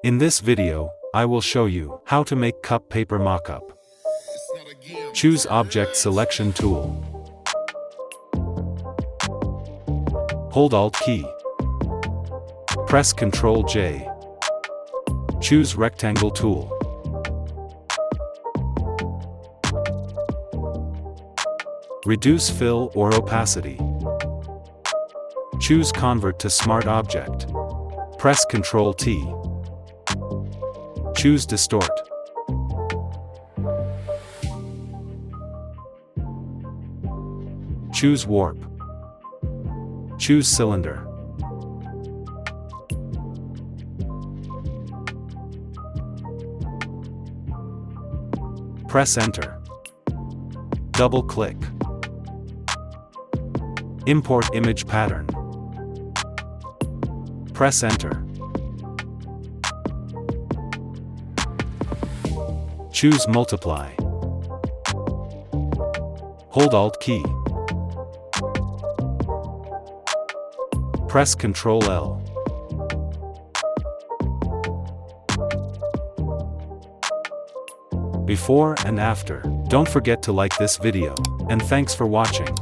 In this video, I will show you how to make cup paper mockup. Choose Object Selection tool. Hold Alt key. Press Ctrl J. Choose Rectangle tool. Reduce fill or opacity. Choose Convert to Smart Object. Press Ctrl T. Choose Distort. Choose Warp. Choose Cylinder. Press Enter. Double-click. Import image pattern. Press Enter. Choose Multiply. Hold Alt key. Press Ctrl L. Before and after. Don't forget to like this video, and thanks for watching.